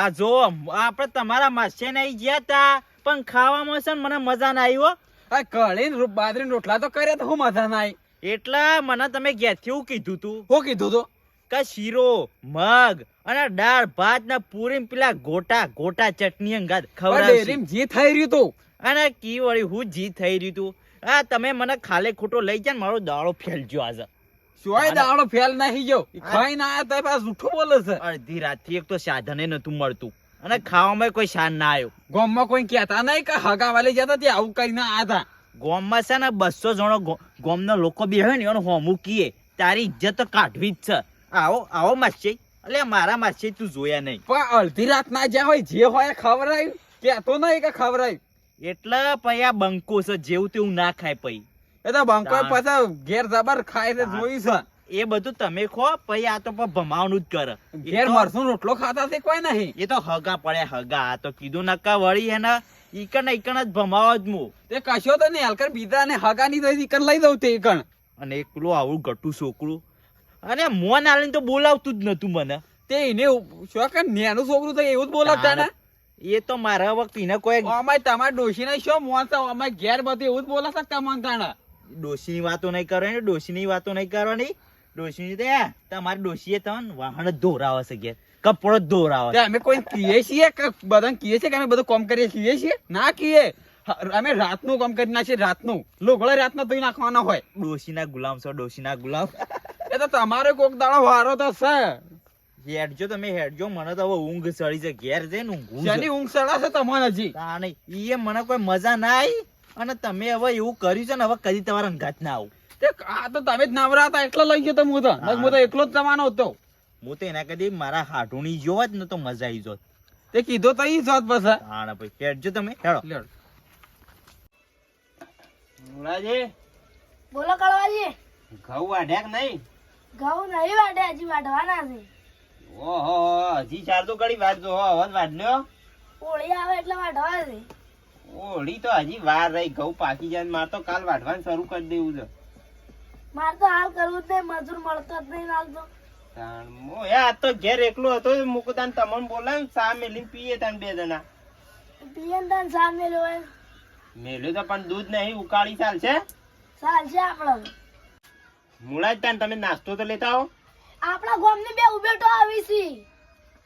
આ જો આપણે તમારા માસે નહીં ગયા તા પણ ખાવામાં છે ને મને મજા ના આવી હો. આ કઢીને બાજરીના રોટલા તો કર્યા તો હું મજા ના આવી. એટલે મને તમે ઘેરથી એવું કીધું તું હું કીધું તું કે શીરો મગ અને દાળ ભાત ને પૂરી પેલા ગોટા ગોટા ચટણી અંગાત ખવડાવશી. ડેરીમાં જી થઈ રહ્યું તું અને કી વળી હું જી થઈ રહ્યું તું. આ તમે મને ખાલે ખોટો લઈ જાય ને મારો દાડો ફેલજો આજે. શોય દાડો ફેલ નહીં ગયો ખાઈ ના આયા તો પાછું જૂઠું બોલે છે. અડધી રાતથી એક તો સાધને નતું મળતું અને ખાવામાં કોઈ શાન ના આવ્યો. ગામમાં કોઈ કહેતા નહીં કે હગા વાલે જતા ત્યાં આવું કરીને આયા હતા. ગામમાં છે ને 200 જણો ગામના લોકો બે હોય ને એનો હોમું કીએ તારી ઇજ્જત તો કાઢવી જ છે. આવો આવો માસી એટલે મારા માસી તું જોયા નહીં પણ અડધી રાત ના જ્યાં હોય જે હોય ખવડાયું કેતો નહીં કે ખવડાયું. એટલે પછી આ બંકો છે જેવું તેવું ના ખાય પછી. એ તો બંકો પાછા ઘેર જબર ખાય છે જોઈ છે. એ બધું તમે ખો પછી આ તો ભમાવાનું જ કરે. ઘેર મરસું રોટલો ખાતા છે કોઈ નહીં. એ તો હગા પડે હગા. આ તો કીધું નકા વળી એને ઈકણ જ ભમાવો જ હું. તે કશો તો નહીં હલકર બીજા ને હગા ની તો ઈકણ લઈ દઉં તે ઈકણ. અને એકલું આવું ગટું છોકરું અને મોન આલીને તો બોલાવતું જ નતું મને. તે એને શું કે નેનું છોકરું તો એવું જ બોલાવતા ને. એ તો મારા વખત એને કોઈ અમાય તમારા ડોશી ને શું મોન તો અમાય ઘેર બધું એવું જ બોલાવતા તમને તાણા. ડોશીની વાતો નહીં કરવાની. ડોશીની વાતો નહીં કરવાની. ડોશીની તો તમારી ડોશીએ તમને વાહન જ ધોરાવે છે ઘેર કપડો જ ધોરાવે. અમે કોઈ કીએ છીએ કે બધાને કીએ છીએ કે અમે બધું કામ કરીએ છીએ ના કીએ. અમે રાતનું કામ કરી નાખીએ રાતનું લોગળે રાતનો ધોઈ નાખવાનો હોય. ડોશીના ગુલામ છો ડોશીના ગુલામ. એ તો તમારે કોક દાડો વારો તો છે. હેડજો તમે હેડજો. મને તો હવે ઊંઘ સડી છે ઘેર જઈને ઊંઘું છે. શેની ઊંઘ સડાશે તમને હજી? તા નહીં એ મને કોઈ મજા ના આવી. અને તમે હવે એવું કર્યું છે ને હવે કદી તમારા અંગાત ના આવું. આ તો તમે જ નવરા હતા એટલો લઈ ગયો તો હું તો એકલો જ જવાનો હતો. હું તો એના કદી મારા હાટુની જોત ને તો મજા આવી જોત. તે કીધું તો ઈ જોત પછી. હા ભાઈ હેડજો તમે હેડો. મુળાજી બોલો કળવાજી. ઘઉં વાઢ્યા કે નહીં? ઘઉં નહીં વાટે હજી વાટવાના છે. ઓહો હજી ચાર તો કડી વાઢજો હો હવે વાઢલ્યો. હોળી આવે એટલે વાટવા છે. ઓળી તો હજી વાર રહી ઘઉં પાકી જાય માર તો કાલ વાઢવાનું શરૂ કરી દેવું છે. મારે તો હાલ કરવું જ નહીં મજૂર મળતો જ નહીં હાલ તો. આ તો ઘેર એકલો હતો મુકુદાન તમને બોલાવ ચા મેલીને પીએ તાન બે જણા. પીએન તાન સામે હોય મેલ્યું તો પણ દૂધ નહીં ઉકાળી ચાલશે. ચાલશે આપડે. મુળા જ તાન તમે નાસ્તો તો લેતા આવો. આપણા ગામની બે ઉભેટો આવી છે.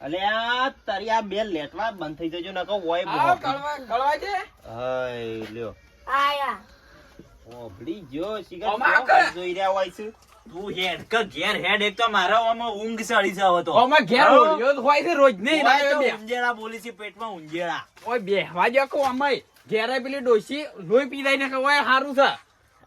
અલે આ તારી આ બે લેટવા બંધ થઈ જજો નકો ઓય બહુ. કળવા છે હાય લ્યો આયા ઓબડી જો શિકાર ઓમાં આગળ. જોઈ રહ્યા હોય છે. તું હેડ કે ઘેર હેડ. એક તો મારા આમાં ઊંઘ સડી છે હવે તો. ઓમાં ઘેર ઓળ્યો જ હોય છે રોજ નહીં. ઓય તો ઊંજેડા બોલી છે પેટમાં ઊંજેડા. ઓય બેહવા જો કો અમાય ઘેરે પેલી ડોશી લોહી પી જાય ને કે ઓય હારું છે.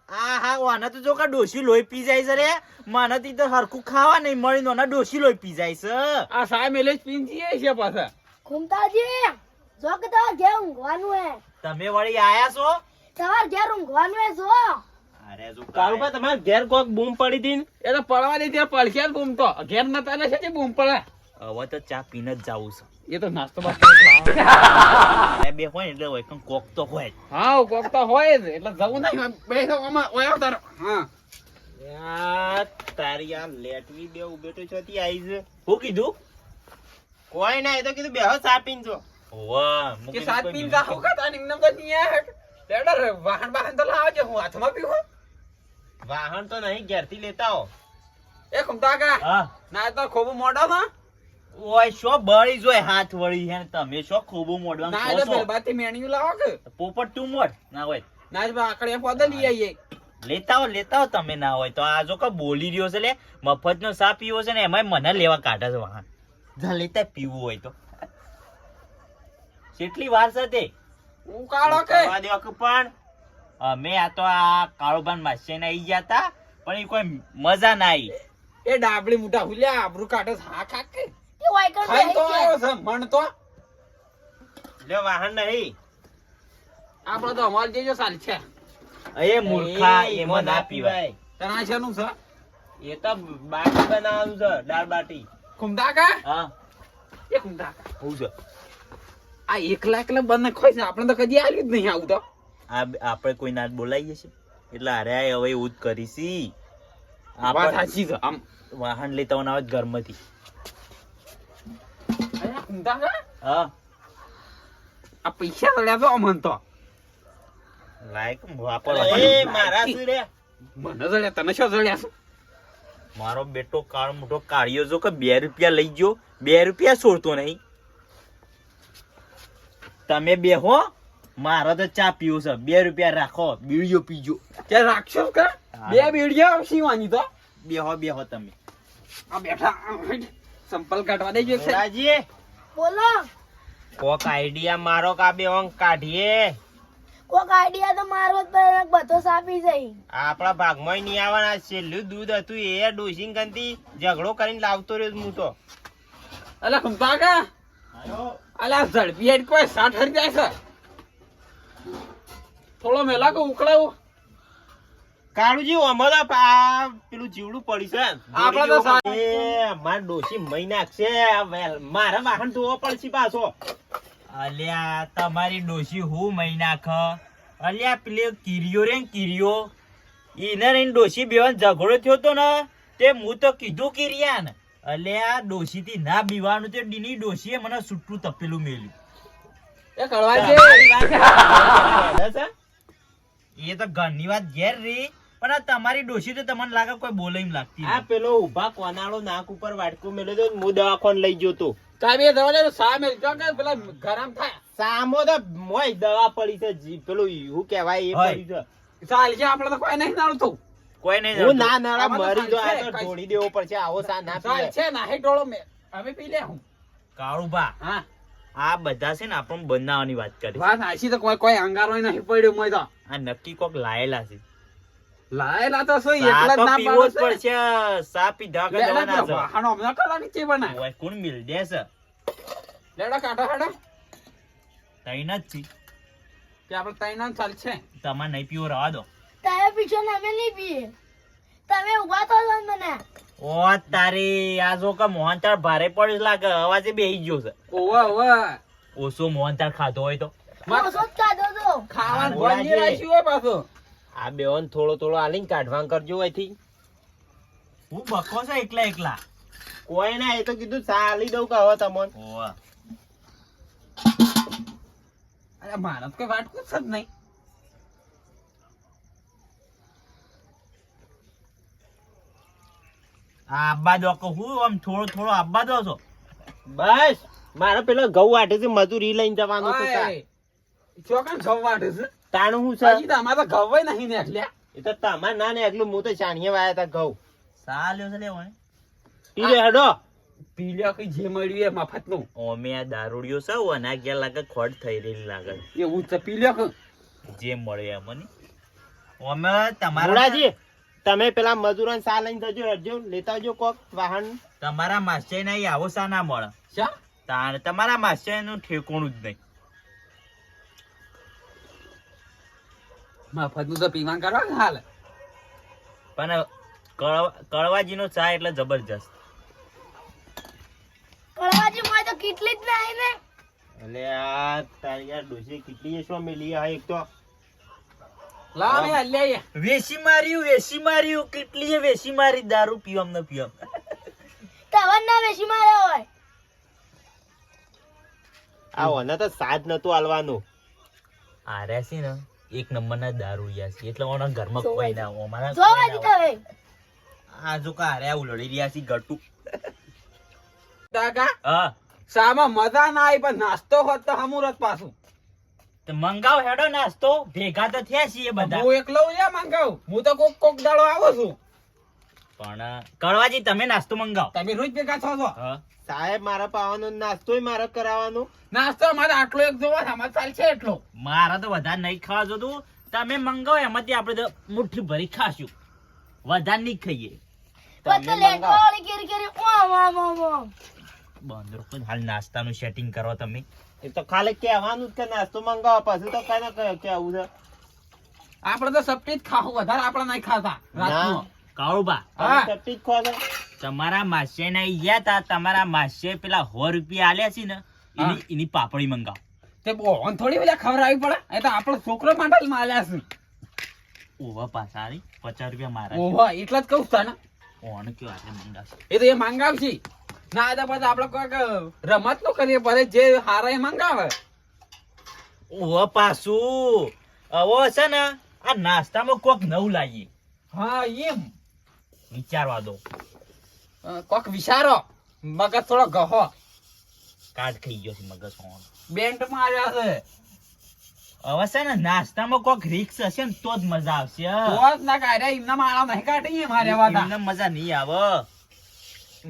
આ હા વાના તો જો કે ડોશી લોહી પી જાય છે રે. મને તો હરખું ખાવા નહીં મળી નો ડોશી લોહી પી જાય છે. આ સાય મેલે જ પીન જીએ છે પાછા. ઘૂમતાજી જો કે તમારે ઘેર ઊંઘવાનું હે. તમે વળી આયા છો? તમારે ઘેર ઊંઘવાનું હે જો. અરે જો કારુભા તમારે ઘેર કોક બૂમ પડી હતી ને? એ તો પડવા દે ત્યાં પડશે જ બૂમ તો ઘેર નતા ને છે બૂમ પડે. હવે તો ચા પીને જ જાવું છે. એ તો નાસ્તો બાસ્તો અરે બે હોય ને એટલે હોય પણ કોક તો હોય. હા કોક તો હોય જ એટલે જવું નહીં બેસો આમાં ઓય આવતાર. હા યાર તારી આ લેટવી બે ઉભેટો છોથી આવી છે. શું કીધું? કોઈ ના એ તો કીધું બેહો ચા પીન જો. વાહ કે સાત પીન જા હોકા તા નિમનમ તો નહીં આ લેડર વાહન વાહન તો લાવજો હું હાથમાં પીવું. વાહન તો નહીં ઘેરથી લેતા હો. એ કુમતા કા હા ના તો ખૂબ મોડો ના ઓય શો બળી જોય હાથ વળી હે તમે શો ખૂબ મોડવા ના એટલે પેલબાથી મેણ્યું લાવો કે પોપટ તું મોડ ના હોય ના જ આકડે પોદે લઈ આવીએ. લેતા હો તમે ના હોય તો આ જો કે બોલી રહ્યો છે લે મફત નો સા પીવો છે ને એમાં મને લેવા કાઢે છે વાહન. જા લેતા પીવું હોય તો કેટલી વાર છે તે હું કાળો કે કરવા દો કે પણ અમે આ તો આ કાળોબાન માસે આવી ગયા તા પણ એ કોઈ મજા ના આવી. એ ડાબડી મોટા હુલ્યા આબરૂ કાઢે હા ખાક કે એ વાય કર ખાઈ તો આવ્યો છે મણ તો લે વાહન નહીં આપણો તો અમાર જેજો સાલ છે. એ મૂર્ખા એમાં ના પીવાય. તના છે નું છે એ તો બાટી બનાવવાનું છે દાળ બાટી. કુમતા કા હા એ કુમતા કા હું છે આ એકલા બંને ખોઈ છે આપણે તો કદી આલ્યું જ નહીં આવું તો. આ આપણે કોઈ ના બોલાવીએ છીએ એટલે અરે હવે એવું જ કરીશી. વાત સાચી છે આમ વાહન લેતા આવે ઘરમાંથી. અરે કુમતા કા હા આ પૈસા લડ્યા તો અમન તો લાયક વાપરવા એ મારા શું રે મને જડ્યા તને શું જડ્યા છે? મારો બેટો કાળ મોટો કાળિયો જો કે 2 રૂપિયા લઈ ગયો 2 રૂપિયા છોડતો નહીં. તમે બેહો મારો તો ચા પીવો છે 2 રૂપિયા રાખો બીડીઓ પીજો. ત્યાં રાખશો કે બે બીડીઓ સીવાની તો બેહો તમે. આ બેઠા સંપલ કાઢવા દેજો છે. રાજી બોલો કોક આઈડિયા મારો કા બે અંક કાઢીએ કોક આઈડિયા તો મારો જ પણ બધો સાપી જાય. આપણા ભાગમાં નહીં આવવાના છેલ્લું દૂધ હતું એ ડોસીન કંતી ઝઘડો કરીને લાવતો રહ્યો હું તો અલા ખંપા કા અલા ઝડપી હેડ કોઈ 60 જાય છે થોડો મેલા કો ઉકળાવું કાળુજી ઓમાં તો આ પેલું જીવડું પડી છે આપણા તો સા- એ માર ડોસી મહી નાખશે મારા વાહન ધોવો પડશે પાછો અલ્યા તમારી ડોશી હું મહિના ખ અલ્યા પેલે કીરિયો રે ને કીરિયો ઈને રહીને ડોશી બેવાન ઝઘડો થયો તો ને તે હું તો કીધું કીરિયા ને અલ્યા ડોશી થી ના બીવાનું તે ડીની ડોશીએ મને સુટ્ટું તપેલું મેલ્યું. એ કળવા એ તો ઘરની વાત ઘેર રહી પણ આ તમારી ડોશી તો તમને લાગે કોઈ બોલે એમ લાગતી આ પેલો ઉભા કોનાળો નાક ઉપર વાટકો મેલ્યો તો હું દવાખાને લઈ ગયો તો કાબે દવાલે સામે જો કે પેલા ગરમ થાય સામો તો મોય દવા પડી છે પેલું શું કહેવાય એ હોય. પડી છે ચાલ છે આપણે તો કોઈ નહીં નાળતું કોઈ નહીં હું જાણતું. ના નાળા આમાં તો મરી જો આ ચાલશે, તો ઢોળી દેવો પડશે આવો સા ના ચાલ પીવાય. છે ના હે ડોળો મે અમે પી લે હું કાળુભા હા આ બધા છે ને આપણને બનાવવાની વાત કરી. વાત આછી તો કોઈ અંગારો નહીં પડ્યો મોય તો આ નક્કી કોક લાયેલા છે. લાયેલા તો શું સા એકલા જ તો ના પીવો જ પાડો છે પડશે. સા પીધા વગર લેડા જવાના તો છે. વાહણો હમણાં કરવાની છે બનાય ઓય, કોણ મિલ દે છે લેડા કાઢો હાડો તૈન જ છી. કે આપણે તૈના ચાલ છે તમારે નહીં પીવો રવા દો. તારે પીછો ને અમે નહીં પીએ. તમે ઉભા થો છો ને મને. ઓ તારી આ જો કે મોહનતાળ ભારે પડે લાગે અવાજે બેહી ગયો છે. ઓવા ઓવા ઓછો મોહનતાળ ખાધો હોય તો ઓછો જ ખાધો તો. ખાવાનું બોલાજી. ભંગી રાખ્યું હોય પાછું આ બેવન થોડો થોડો આલીને કાઢવાન કરજો અહીંથી હું બકો છે એકલા એકલા. કોઈ ના એ તો કીધું સા આલી દઉં કે હવે તમને ઓવા અરે મારે તો કોઈ વાટકું જ નહીં આ આબ્બા દો કે હું આમ થોડો થોડો આબ્બા દો છો. બસ મારે પેલો ઘઉં વાટે છે મજૂરી લઈને જવાનું છે તા. ઓય, ચોકન ઘઉં વાટે છે તાણું હું હજી છે તો અમારે તો ઘઉં નહીં નીકળ્યા એ તો તમાર ના ને એટલું હું તો ચાણીએ વાયા તા ઘઉં સા લ્યો છે લેવો ને. ઈ રે હેડો પી લ્યો કે જે મળ્યું એ મફતનું ઓમે આ દારૂડિયો છે અને ગયા લાગે ખોટ થઈ રહેલી લાગે એવું જ છે, પી લ્યો કે જે મળે એમ મને. ઓમે તમારા મુળાજી તમે પેલા મજૂરોને સા લઈને જજો હેડજો લેતા આવજો કોક વાહન તમારા માસ્ટર ના આવો સા ના મળે. શા તાણ તમારા માસ્ટર નું ઠેકોણું જ નહીં. મફતનું તો પીવાન કરવા ને હાલ પણ કળવાજીનો ચા એટલે જબરજસ્ત. કળવાજી મોય તો કેટલી જ નહીં ને. એટલે આ તારી યાર ડોસી કેટલી શું મેલી આ એક તો લાવ ને લે વેસી માર્યું કેટલી વેસી મારી દારૂ પીવામ ન પીવામ. તવન ના વેશી માર્યા હોય. આ ઓને તો સાજ નતું આલવાનું આર્યા છે ને એક નંબર ના દારૂ છે એટલે ઓના ઘરમાં કોઈ ના અમારા જો વાજી તમે. આ જો કાર્યા ઉલડી રહ્યા છે ગટુ. કાકા હા સામાં મજા ના આવી પણ નાસ્તો હોત તો હમુરત પાછું તો મંગાવ હેડો નાસ્તો ભેગા તો થયા છીએ બધા. હું એકલો યા મંગાવું હું તો કોક દાડો આવો છું પણ કળવાજી તમે નાસ્તો મંગાવ. તમે રોજ ભેગા થો છો હા સાહેબ મારા પાવાનો નાસ્તોય મારે કરાવવાનો નાસ્તો અમારે આટલો એક જોવા છે, અમારે ચાલશે એટલો મારા તો વધારે નહીં ખાવા જોતું. તમે મંગાવો એમાંથી આપણે તો મુઠ્ઠી ભરી ખાશું વધારે નહીં ખાઈએ. પછી લેટવા વાળી કેરી કેરી ઓમ ઓમ ઓમ ઓમ. બંધ પણ હાલ નાસ્તાનું સેટિંગ કરો તમે. એ તો ખાલી કહેવાનું જ કે નાસ્તો મંગાવો પછી તો કઈ ના કેવું છે આપણે તો સપટી જ ખાવું વધારે આપણે નહીં ખાતા રાતનો કાળુબા હા. તમે ચપટી જ ખો છો તમારા માસે ને ગયા તા તમારા માસે પેલા 100 રૂપિયા આલ્યા છે ને એની પાપડી મંગાવ. તે બોન થોડી બધા ખવડાવી પડે એ તો આપણો છોકરો માટે જ માલ્યા છે ઓવા પાછા આલી 50 રૂપિયા મારા. ઓહો એટલે જ કહું છું તને ઓણ કયો આજે મંગાવશે. એ તો એ માંગાવશે ના તો પછી આપણે કોઈક રમત નું કરીએ પછી જે હારા એ મંગાવે. ઓ પાછું હવે છે ને આ નાસ્તામાં કોક નવું લાવીએ. હા એમ વિચારવા દો. કોક વિચારો મગજ થોડો ગહો. કાટ ખાઈ ગયો છે મગજ હોવાનો. બેન્ટ માં આવ્યા છે હવે છે ને નાસ્તામાં કોક રિક્સ હશે ને તો જ મજા આવશે. તો જ ના કાઢ્યા એમના માળા નહીં કાઢી મારે વાતા એમને મજા નહીં આવે.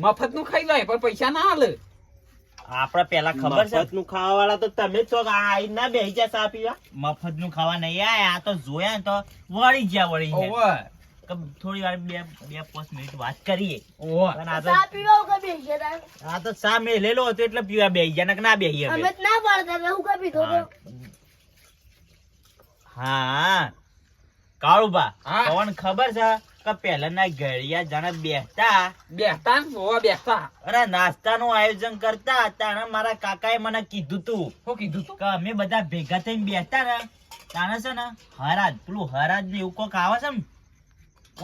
મફત નું ખાઈ લે પણ પૈસા ના હાલે. આપડે પેલા ખબર છે મફતનું ખાવા વાળા તો તમે જ છો કે આ આઈને ના બેહી જા ચા પીવા. મફત નું ખાવા નહીં આયા. આ તો જોયા ને તો વળી ગયા વળી ગયા. ઓવે કે થોડી વાર બે 5 મિનિટ વાત કરીએ. ઓવે પણ આ તો ચા પીવા હું કઈ બેસી ગયા તા? આ તો સા મેલેલો હતો એટલે પીવા બેહી ગયા નક ના બેહી હવે. અમે જ ના પાડતા હતા, હું કઈ પીધો તો? હા કાળુબા હા. કોણ ખબર છે કે પહેલાના ઘડિયા જણા બેસતા બેસતા ને ઓવે બેસતા. અને નાસ્તાનું આયોજન કરતા તાણે મારા કાકાએ મને કીધું તું શું કીધું તું? કે અમે બધા ભેગા થઈને બેસતા ને તાણે છે ને હરાજ પેલું હરાજ ને એવું કોક આવે છે ને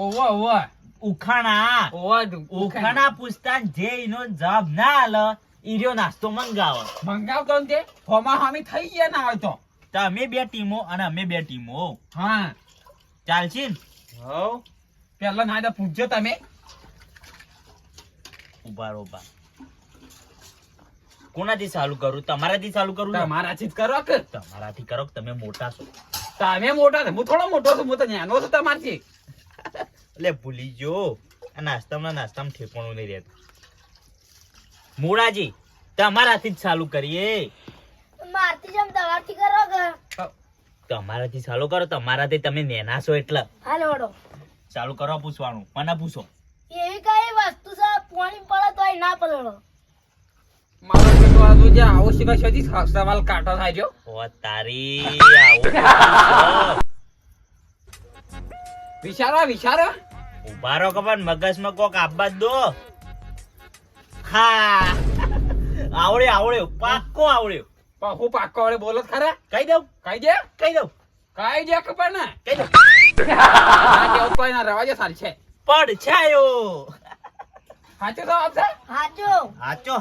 ઓવે ઓવે ઉખાણા ઓવે ઉખાણા પૂછતા ને જે એનો જવાબ ના આલે ઈર્યો નાસ્તો મંગાવે. મંગાવતો ને તે હોમા હામી થઈ ગયા ના હોય તો. તો અમે 2 ટીમો અને અમે 2 ટીમો હા ચાલશે ને? હવ પેલા ના પૂછજો તમે. ઉભા કોનાથી ચાલુ કરું? તમારાથી ચાલુ કરું ને? તમારાથી જ કરો કે તમારાથી કરો કે તમે મોટા છો તમે મોટા છો હું થોડો મોટો છું હું તો નાનો છું તમારથી. એટલે ભૂલી ગયો આ નાસ્તામાં ઠેકાણું નહીં રહેતું. મૂળાજી તમારાથી જ ચાલુ કરીએ. મારથી જેમ તમારથી કરો કે? તમારાથી ચાલુ કરો. તમારાથી તમે નેના છો એટલે હાલ વડો. ચાલુ કરો. પૂછવાનું મને પૂછો. એવી કઈ વસ્તુ છે પાણી પડે તોય ના પલળો? મારો બેટો આ તો જે આવશ્યક છે જ સવાલ કાઢો થાય જો. ઓ તારી આવું વિચારો વિચારો. ઉભા રહો કબર મગજમાં કોક આપવા જ દો. હા આવડ્યો પાક્કો આવડ્યો. પણ હું પાક્કો વડે બોલો જ ખરા. કહી દઉં કઈ દે કહી દઉં કઈ દે ખબર ને. કહી દઉં ના કેવું કોઈ ના રવા દે સારી છે. પડછાયો. સાચો જવાબ છે. હાચો.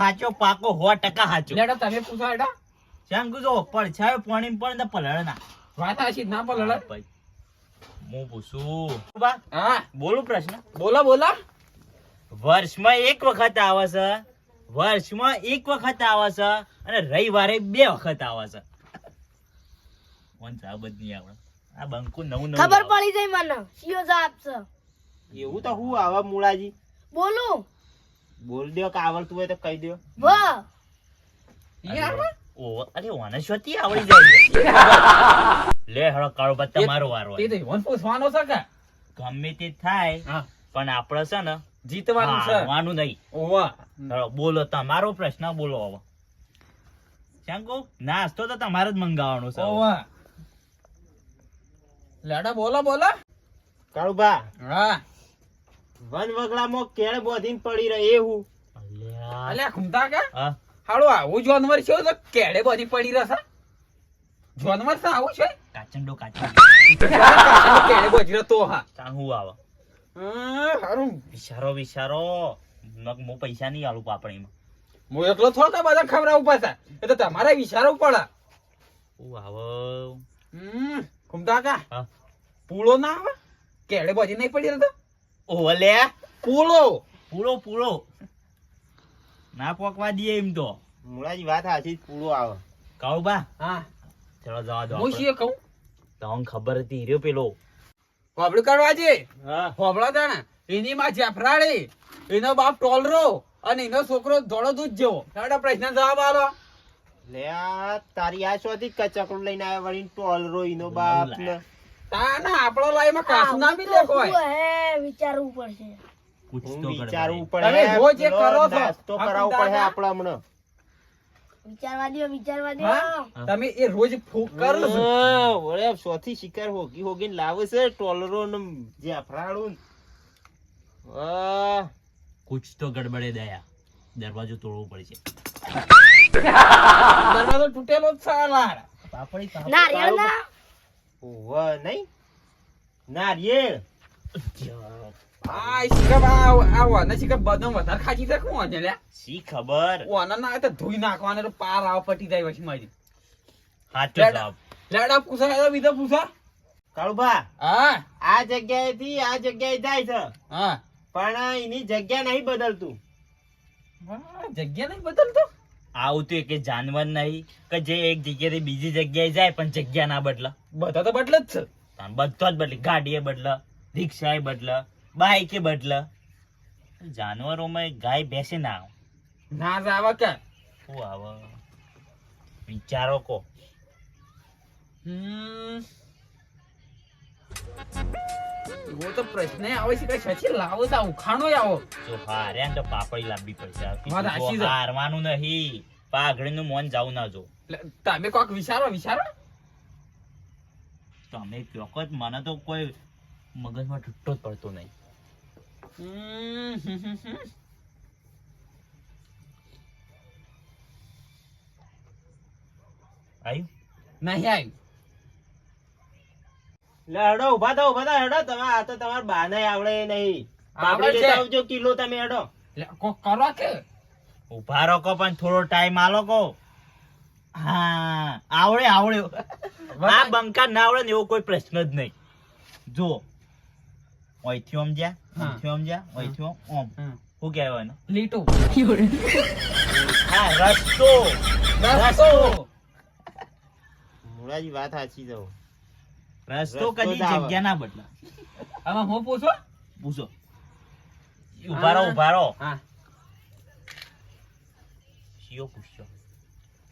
હાચો પાકો 100% હાચો. લેડો તમે પૂછો એડા. શંકુ જો પડછાયો પાણી પણ ને પલળ ના. વાત આશી ના બોલો લે. ભાઈ હું પૂછું બા હા બોલું પ્રશ્ન. બોલો બોલો. વર્ષમાં એક વખત આવે છે અને રવિવારે 2 વખત આવે છે. કોણ જવાબ જ નહીં આવડે. આ બંકુ નવું ખબર પડી જાય મને કયો જવાબ છે. એવું તો હું આવા મૂળાજી બોલું? બોલ દો કે આવડતું હોય તો કહી દો. વાહ. યાર ઓ અરે વનસ્પતિ આવડી જાય છે. લે હળો કાળો બા તમારો વારો તે તો ઈવન પૂછવાનો છે કે ગમે તે થાય હા પણ આપણે છે ને જીતવાનું છે. હારવાનું નહીં. ઓવા હળો બોલો તમારો પ્રશ્ન બોલો હવે. શંકુ નાસ્તો તો તમારે જ મંગાવવાનો છે હવે. ઓવા લેડા બોલો બોલો. કાળુબા હા વન વગડામાં કેળ બોધીને પડી રહે એવું. અલ્યા. અલ્યા ઘૂમતા કે હા હાલો આવું જાનવર છે તો કેડે બધી પડી રહેશે. જાનવર છે આવું છે કાચંડો કેડે બધી રહેતો હા. ચાણ હું આવે હારું વિચારો હું પૈસા નહીં આલું પાપણીમાં. હું એકલો થોડો બધા ખવડાવું પાછા એ તો તમારે વિચારવું પડે. હું આવે ઘૂમતા કા હા પૂળો ના આવે કેડે બધી નહીં પડી રહેતો. ઓલે પૂળો પૂળો ના પોકવા દઈએ એમ તો. મૂળાજી વાત સાચી જ પૂરો આવે. કાળુબા હા ચલો જવા દો હું આપણે. શીએ કહું તમને ખબર હતી હીરો પેલો હોબળું કાઢવા છે હા હોબળો તાણે એની માં જેફરાળી એનો બાપ ટોલરો અને એનો છોકરો ધોળો દૂધ જેવો. તારા પ્રશ્ન જવાબ આલો. લે આ તારી આ શોધી કચકડું લઈને આવ્યા વળી ટોલરો ઈનો બાપ ને. તા ના આપણો લાઈમાં કાસુ ના બી લેખો હોય. હે વિચારવું પડશે. કુછ હું તો વિચારવું તમે પડે. રોજ એ પેલો કરો છો. નાસ્તો કરાવવો પડે આપણે હમણાં. વિચારવા દો. હા? તમે એ રોજ ફૂક કરો છો. ઓરે સોથી શિકાર હોગીને લાવે છે ટોલરો ને જેફરાળું. કુછ તો ગડબડે દયા. દરવાજો તોડવો પડશે. દરવાજો તૂટેલો જ છે લાડ. પાપડી નારિયેળ ના? ઓવે નહીં નારિયેળ. આ શીખબ આ વાના શીખબ બદામ વધારે ખાજી છે કોણ છે લ્યા શી ખબર વાના ના આવે તો ધોઈ નાખવાના તો પાર આવ પટી જાય પછી મારી સાચો જવાબ લેડા પૂછા બીજા પૂછા કાળુભા હા આ જગ્યાએથી આ જગ્યાએ જાય છે હા પણ એની જગ્યા નહીં બદલતું. વાહ, જગ્યા નહીં બદલતો આવું તો એક જાનવર નહીં કે જે એક જગ્યાએથી બીજી જગ્યાએ જાય પણ જગ્યા ના બદલે. બધા તો બદલે જ છે તાન બધો જ બદલે. ગાડીએ બદલે, રિક્ષાએ બદલે, બાઈકે બદલે. જાનવરોમાં ગાય બેસે ના આવે. ના જ આવા કે શું આવે વિચારો કો. એવો તો પ્રશ્ન આવે છે કે સચી લાવો તો ઉખાણો આવો જો હાર્યા ને તો પાપડી લાવવી પડશે. વાત સાચી છે. હારવાનું નહીં. પાઘડીનું મોન જાવું ના જો. તમે કોક વિચારો તમે ચોક્કસ મને તો કોઈ મગજમાં ઠુટ્ટો જ પડતો નહીં. આવ્યું નહીં આવ્યું લે હેડો ઉભા થો હેડો. તમે આ તો તમારા બાને આવડે નહીં. આવડે પાપડી છે. લેતા આવજો કિલો તમે હેડો. કોક કરો કે ઉભા રહો કો પણ થોડો ટાઈમ આલો કો. હા આવડે આ બંકા ના આવડે ને એવો કોઈ પ્રશ્ન જ નહીં. જો ઓયથી ઓમ જા, ઓયથી ઓમ જા, ઓયથી ઓમ ઓમ. શું કહેવાય એને? લીટું હા રસ્તો. રસ્તો મુળાજી વાત સાચી છે. રસ્તો રસ્તો કદી જ આવે. જગ્યા ના બદલા. આમાં હું પૂછો પૂછો. ઉભા રહો. હા શિયો પૂછ્યો.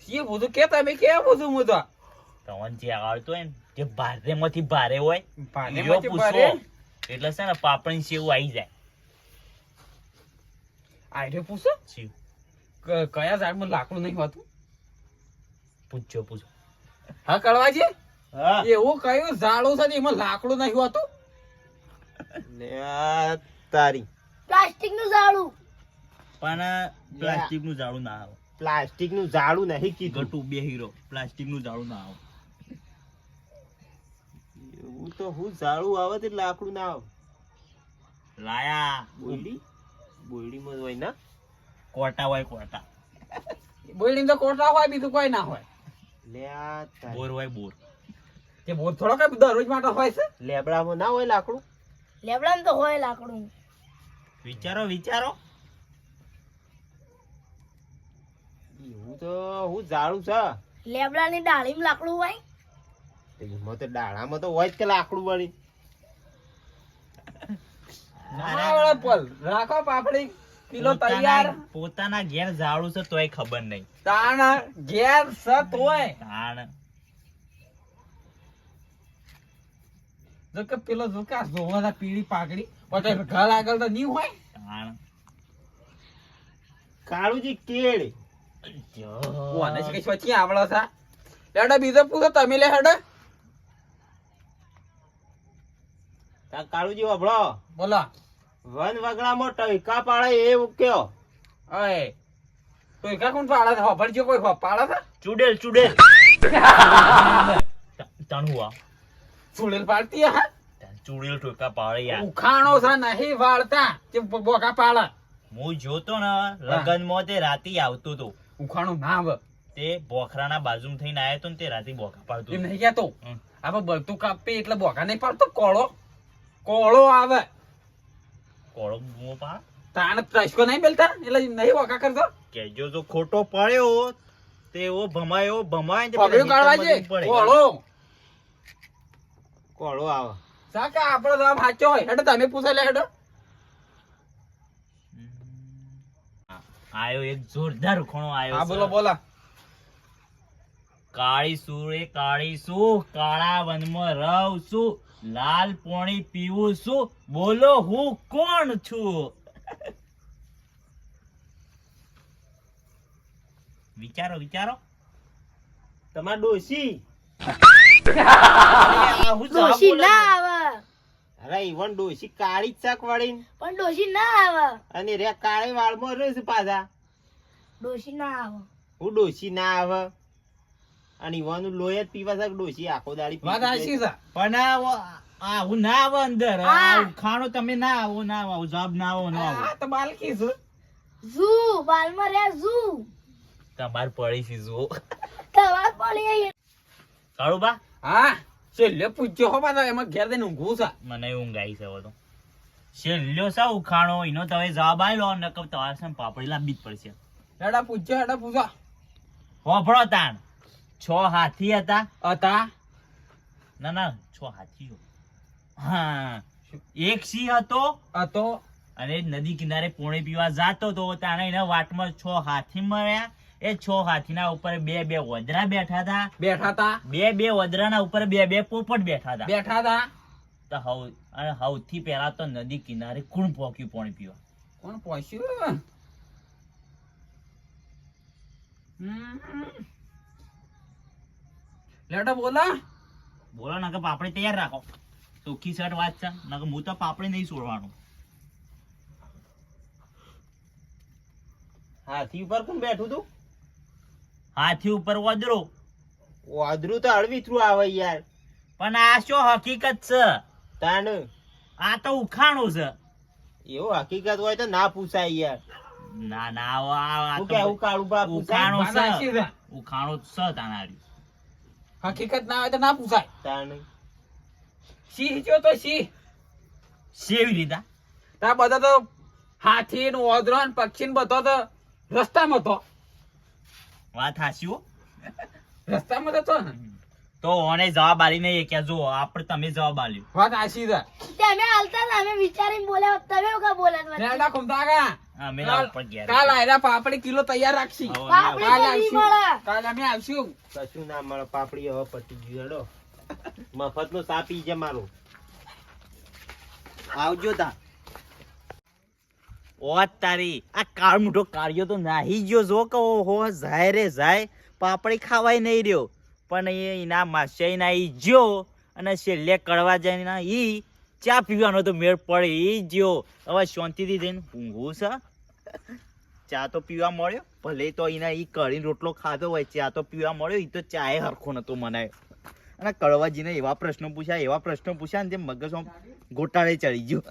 શી પૂછું કે તમે કે પૂછું હું તો તમને જે આવડતું હોય ને જે ભારેમાંથી ભારે હોય ભારેમાંથી ઈયો પૂછો. ભારે? એટલે છે ને પાપડી સેવું આવી જાય. આઈડિયો પૂછો શિવ કયા ઝાડમાં લાકડું નહીં હોતું પૂછો. હા કળવાજી હા એવું કયું ઝાડું છે ને એમાં લાકડું નહીં હોતું લે આ તારી પ્લાસ્ટિક નું ઝાડું. પણ પ્લાસ્ટિક નું ઝાડું ના આવે. પ્લાસ્ટિક નું ઝાડું નહીં કીધું. ગટુ બે હીરો પ્લાસ્ટિક નું ઝાડું ના આવે. એવું તો હું ઝાડું આવે તે લાકડું ના આવે. લાયા બોયડીમાં જ હોય ને. કોટા હોય કોટા. બોયડી તો કોટા હોય બીજું કોઈ ના હોય લે આ તારી. બોર હોય બોર. તે બહુ થોડો કઈ દરરોજ માટે હોય છે લેબડામાં ના હોય લાકડું. લેબડામાં તો હોય લાકડું. વિચારો એવું તો હું ઝાડું છે. લેબડાની ડાળીમાં લાકડું હોય. એમાં તો ડાળામાં તો હોય જ કે લાકડું વળી. આવડે પલ રાખો પાપડી કિલો તૈયાર પોતાના ઘેર ઝાડું છે તોય ખબર નહીં. તાણ ઘેર સત હોય તાણ જો કે પેલો જો કે આ જોવાના પીળી પાકડી પછી ઘર આગળ તો નહીં હોય તાણ કાળુજી કેળ. ઓને છે કે પછી આવડે છે લેડો બીજો પૂછો તમે લે હેડો તા કાળુજી વાપરો. બોલો વન વગડામાં ટઈકા પાડે એ ઉક્યો. ઓય તો એકા કોણ પાડે છે ખબર કોઈ પાડે છે ચુડેલ તણુઆ ચૂડેલ પાડતી હા ચુડેલ ટોકા પાડે યાર. ઉખાણો છે નહીં વાળતા કે બોકા પાડે હું જોતો ને લગનમાં તે રાતી આવતો તો ઉખાણો ના આવે તે બોખરાના બાજુમાં થઈને આવ્યો તો ને તે રાતી બોખા પાડતો એમ હતો. નહીં કેતો હમ. આપણે બળતું કાપે એટલે બોકા નહીં પાડતો કોળો આવે કોળો બૂમો પાડ. તાણ ત્રસકો નહીં બેલતા એટલે નહીં બોકા કરતો કેજો જો ખોટો પડ્યો તે એવો ભમાય ને તે પગલું પેલા કાઢવા હિતમાં છે પડે. કોળો કોળો આવે. સાકા આપણો જવાબ સાચો હોય હેડો તમે પૂછે લે હેડો આયો એક જોરદાર ઉખાણો આયો હા છે. બોલો બોલો કાળી સુરે કાળી શું કાળા વનમાં રવ છું લાલ પોણી પીવું છું બોલો હું કોણ છું. વિચારો તમાર ડોશી. આ હું જવાબ ડોશી બોલે ના છે. આવે. અરે ઈવન ડોશી કાળી જ શાક વાળી પણ ડોશી ના આવે. અને રે કાળી વાળમાં રહે છે પાછા. ડોશી ના આવે. હું ડોશી ના આવે અને ઈવાનું લોહી જ પીવા છે ડોશી આખો દાડી પી વાત પી હાચી છે પણ આવું ના આવે અંદર હા. આ ઉખાણો તમે ના આવો ના આવો જવાબ ના આવો ના આવો આ તો બાલકી છે. ઝૂ બાલમાં રે ઝૂ તમાર પડી છે જો તમાર પડી કાળુબા હા છેલ્લે પૂછ્યો હો પાછા એમાં ઘેર જઈને ઊંઘવું છે. મને ઊંઘ આવી છે હવે તો છેલ્લો સા ઉખાણો એનો તમે જવાબ આલ્યો નકર તમારે છે ને પાપડી લાંબી જ પડશે હેડા પૂછ્યો હેડા પૂછો હોફળો તાણ 6 હાથી હતા હતા ના ના 6 હાથીઓ હા એક સિંહ હતો હતો અને નદી કિનારે પોણી પીવા જાતો તો તાણે એના વાટમાં 6 હાથી મળ્યા એ 6 હાથીના ઉપર બે બે વદરા બેઠા હતા બેઠા તા બે બે વદરાના ઉપર બે બે પોપટ બેઠા હતા બેઠા તા તો અને સૌથી પહેલા તો નદી કિનારે કોણ પોક્યું પોણી પીવા કોણ પહોંચ્યું લેટો બોલા બોલો નકર પાપડી તૈયાર રાખો ચોખ્ખી શર્ટ વાત છે નકર હું તો પાપડી નહીં છોડવાનું હાથી ઉપર કોણ બેઠું તું? હાથી ઉપર વદરો વાદરું તો હળવી થ્રુ આવે યાર. પણ આ શું હકીકત છે તાણ આ તો ઉખાણું છે એવું હકીકત હોય તો ના પૂછાય યાર. ના ના આ શું તો કેવું કાળુબા પૂછાય? ઉખાણો સાચી છે છે. ઉખાણો છે તાનારી હકીકત ના હોય તો ના પૂછાય. તાણ સિંહ જો તો સિંહ સેવી લીધા તા બધા તો હાથી ને ઓદરો ને પક્ષી ને બધો તો રસ્તામાં હતો વાત હાચી હો રસ્તામાં તો હતો ને તો ઓને જવાબ આલી નહીં કે જો આપણે તમે જવાબ આલ્યો વાત આશી છે તમે હાલતા હતા, અમે વિચારીને બોલ્યા તમે કા બોલ્યા લેડા ખુમતા ગયા અમે ના ઉપર ગયા કાલ આયરા પાપડી કિલો તૈયાર રાખશી હવે પાપડી કાલ તો નહીં આવશું મળે. કાલ અમે આવશું કશું ના મળે. પાપડી હવે પતી ગયું હેડો. મફત નો સા પી છે મારો. આવજો તા. ઓ તારી આ કાળ મોટો કાર્યો તો નાહી ગયો જો કે ઓહો જાય રે જાય પાપડી ખાવાય નહીં રહ્યો પણ એ એના માસે ના ઈ જ્યો અને છેલ્લે કડવા જાય ના ઈ ચા પીવાનો તો મેળ પડે ઈ જ્યો હવે શાંતિથી જઈને ઊંઘવું છે ચા તો પીવા મળ્યો ભલે તો એના ઈ કઢીને રોટલો ખાધો હોય ચા તો પીવા મળ્યો ઈ તો ચાએ હરખો નતો મનાયો અને કડવાજીને એવા પ્રશ્નો પૂછ્યા ને જે મગજમાં ગોટાળે ચડી ગયો